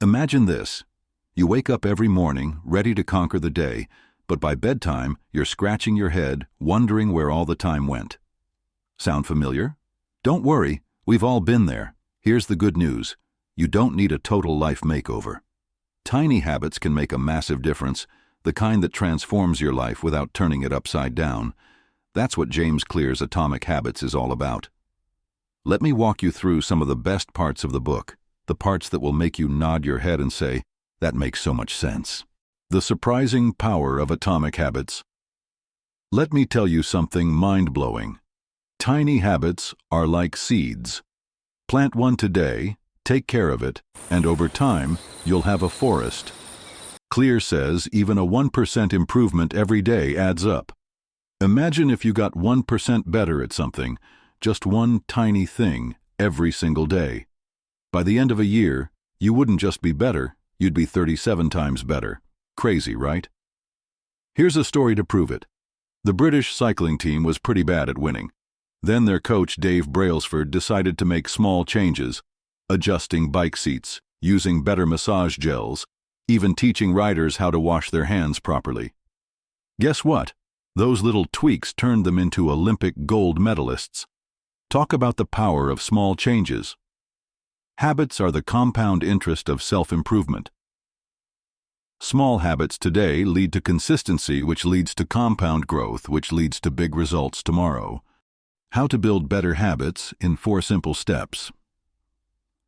Imagine this. You wake up every morning, ready to conquer the day, but by bedtime, you're scratching your head, wondering where all the time went. Sound familiar? Don't worry, we've all been there. Here's the good news. You don't need a total life makeover. Tiny habits can make a massive difference, the kind that transforms your life without turning it upside down. That's what James Clear's Atomic Habits is all about. Let me walk you through some of the best parts of the book, the parts that will make you nod your head and say, "That makes so much sense." The surprising power of atomic habits. Let me tell you something mind-blowing. Tiny habits are like seeds. Plant one today, take care of it, and over time, you'll have a forest. Clear says even a 1% improvement every day adds up. Imagine if you got 1% better at something, just one tiny thing, every single day. By the end of a year, you wouldn't just be better, you'd be 37 times better. Crazy, right? Here's a story to prove it. The British cycling team was pretty bad at winning. Then their coach, Dave Brailsford, decided to make small changes, adjusting bike seats, using better massage gels, even teaching riders how to wash their hands properly. Guess what? Those little tweaks turned them into Olympic gold medalists. Talk about the power of small changes. Habits are the compound interest of self-improvement. Small habits today lead to consistency, which leads to compound growth, which leads to big results tomorrow. How to build better habits in 4 simple steps.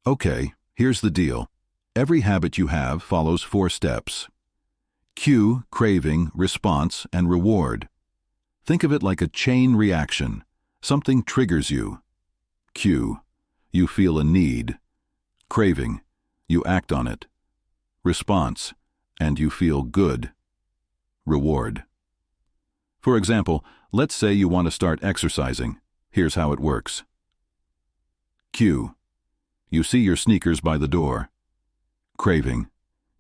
Okay, here's the deal. Every habit you have follows 4 steps. Cue, craving, response, and reward. Think of it like a chain reaction. Something triggers you. Cue. You feel a need. Craving. You act on it. Response. And you feel good. Reward. For example, let's say you want to start exercising. Here's how it works. Cue. You see your sneakers by the door. Craving.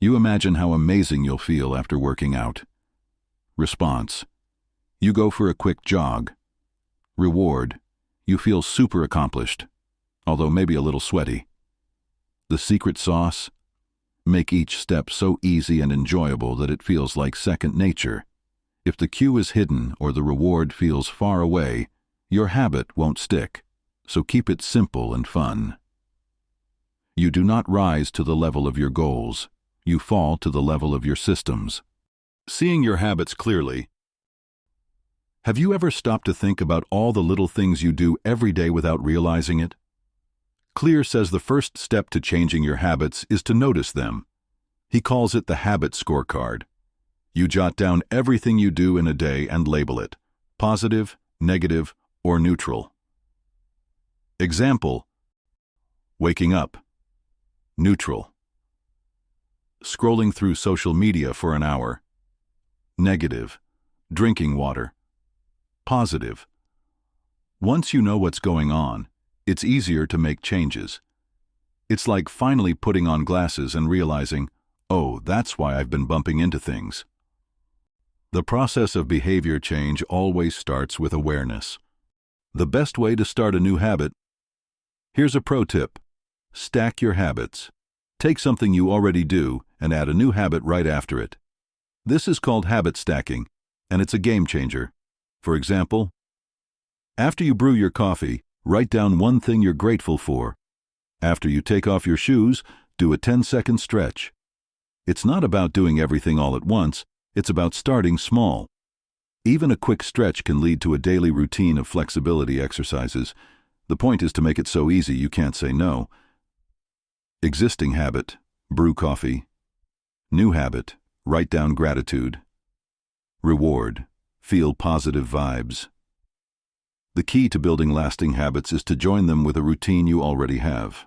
You imagine how amazing you'll feel after working out. Response. You go for a quick jog. Reward. You feel super accomplished, although maybe a little sweaty. The secret sauce? Make each step so easy and enjoyable that it feels like second nature. If the cue is hidden or the reward feels far away, your habit won't stick, so keep it simple and fun. You do not rise to the level of your goals. You fall to the level of your systems. Seeing your habits clearly. Have you ever stopped to think about all the little things you do every day without realizing it? Clear says the first step to changing your habits is to notice them. He calls it the habit scorecard. You jot down everything you do in a day and label it, positive, negative, or neutral. Example: waking up. Neutral. Scrolling through social media for an hour. Negative. Drinking water. Positive. Once you know what's going on, it's easier to make changes. It's like finally putting on glasses and realizing, oh, that's why I've been bumping into things. The process of behavior change always starts with awareness. The best way to start a new habit. Here's a pro tip. Stack your habits. Take something you already do and add a new habit right after it. This is called habit stacking, and it's a game changer. For example, after you brew your coffee, write down one thing you're grateful for. After you take off your shoes, do a 10-second stretch. It's not about doing everything all at once, it's about starting small. Even a quick stretch can lead to a daily routine of flexibility exercises. The point is to make it so easy you can't say no. Existing habit, brew coffee. New habit, write down gratitude. Reward, feel positive vibes. The key to building lasting habits is to join them with a routine you already have.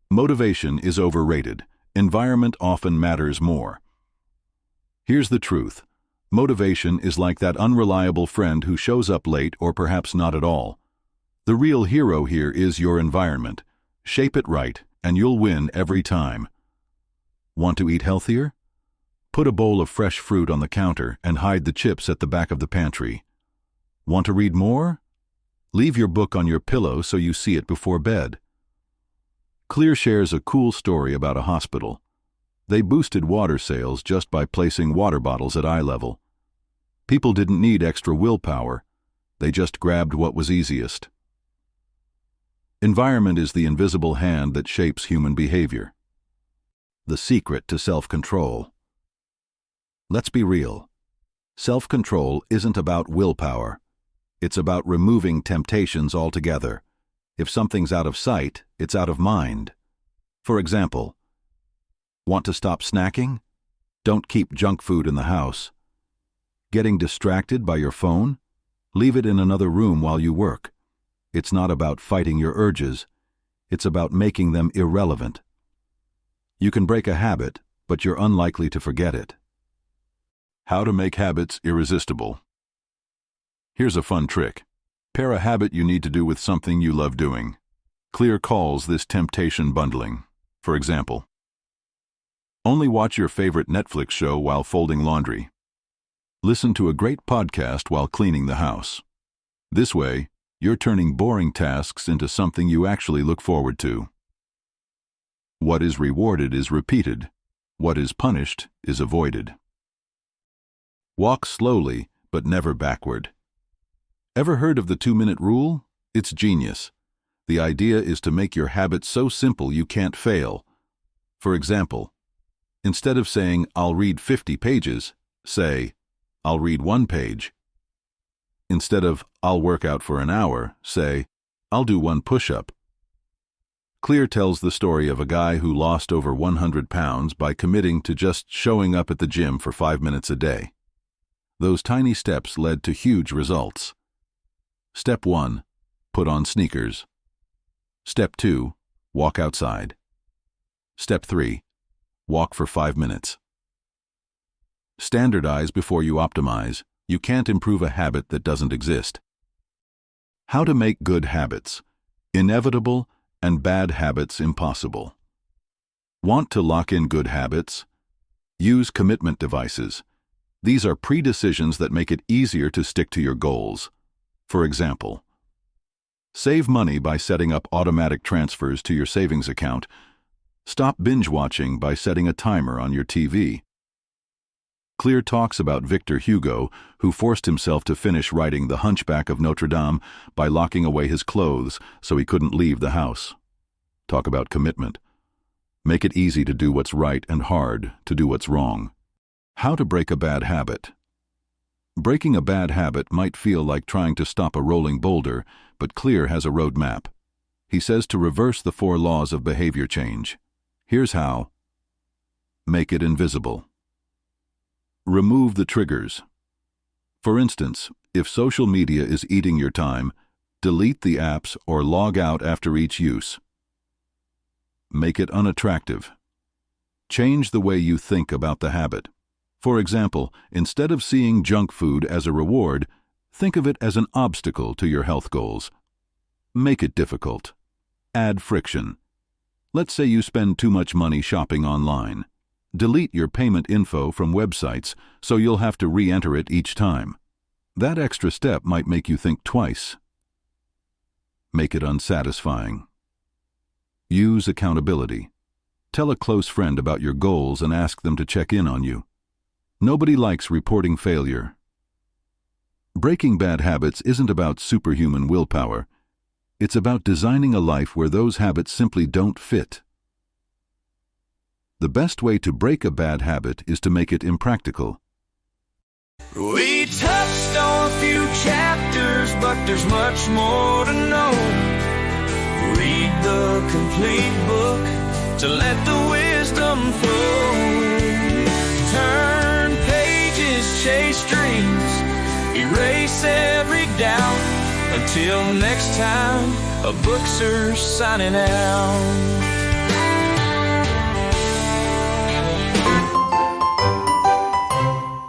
Motivation is overrated. Environment often matters more. Here's the truth. Motivation is like that unreliable friend who shows up late or perhaps not at all. The real hero here is your environment. Shape it right, and you'll win every time. Want to eat healthier? Put a bowl of fresh fruit on the counter and hide the chips at the back of the pantry. Want to read more? Leave your book on your pillow so you see it before bed. Clear shares a cool story about a hospital. They boosted water sales just by placing water bottles at eye level. People didn't need extra willpower. They just grabbed what was easiest. Environment is the invisible hand that shapes human behavior. The secret to self-control. Let's be real. Self-control isn't about willpower. It's about removing temptations altogether. If something's out of sight, it's out of mind. For example, want to stop snacking? Don't keep junk food in the house. Getting distracted by your phone? Leave it in another room while you work. It's not about fighting your urges. It's about making them irrelevant. You can break a habit, but you're unlikely to forget it. How to make habits irresistible. Here's a fun trick. Pair a habit you need to do with something you love doing. Clear calls this temptation bundling. For example, only watch your favorite Netflix show while folding laundry. Listen to a great podcast while cleaning the house. This way, you're turning boring tasks into something you actually look forward to. What is rewarded is repeated. What is punished is avoided. Walk slowly, but never backward. Ever heard of the 2-minute rule? It's genius. The idea is to make your habit so simple you can't fail. For example, instead of saying, "I'll read 50 pages, say, "I'll read 1 page." Instead of, "I'll work out for an hour, say, "I'll do 1 push-up." Clear tells the story of a guy who lost over 100 pounds by committing to just showing up at the gym for 5 minutes a day. Those tiny steps led to huge results. Step 1, put on sneakers. Step 2, walk outside. Step 3, walk for 5 minutes. Standardize before you optimize. You can't improve a habit that doesn't exist. How to make good habits. Inevitable and bad habits impossible. Want to lock in good habits? Use commitment devices. These are pre-decisions that make it easier to stick to your goals. For example, save money by setting up automatic transfers to your savings account. Stop binge-watching by setting a timer on your TV. Clear talks about Victor Hugo, who forced himself to finish writing The Hunchback of Notre Dame by locking away his clothes so he couldn't leave the house. Talk about commitment. Make it easy to do what's right and hard to do what's wrong. How to break a bad habit. Breaking a bad habit might feel like trying to stop a rolling boulder, but Clear has a roadmap. He says to reverse the 4 laws of behavior change. Here's how. Make it invisible. Remove the triggers. For instance, if social media is eating your time, delete the apps or log out after each use. Make it unattractive. Change the way you think about the habit. For example, instead of seeing junk food as a reward, think of it as an obstacle to your health goals. Make it difficult. Add friction. Let's say you spend too much money shopping online. Delete your payment info from websites so you'll have to re-enter it each time. That extra step might make you think twice. Make it unsatisfying. Use accountability. Tell a close friend about your goals and ask them to check in on you. Nobody likes reporting failure. Breaking bad habits isn't about superhuman willpower. It's about designing a life where those habits simply don't fit. The best way to break a bad habit is to make it impractical. We touched on a few chapters, but there's much more to know. Read the complete book to let the wisdom flow. Turn pages, chase dreams, erase every doubt. Until next time, a bookster's signing out.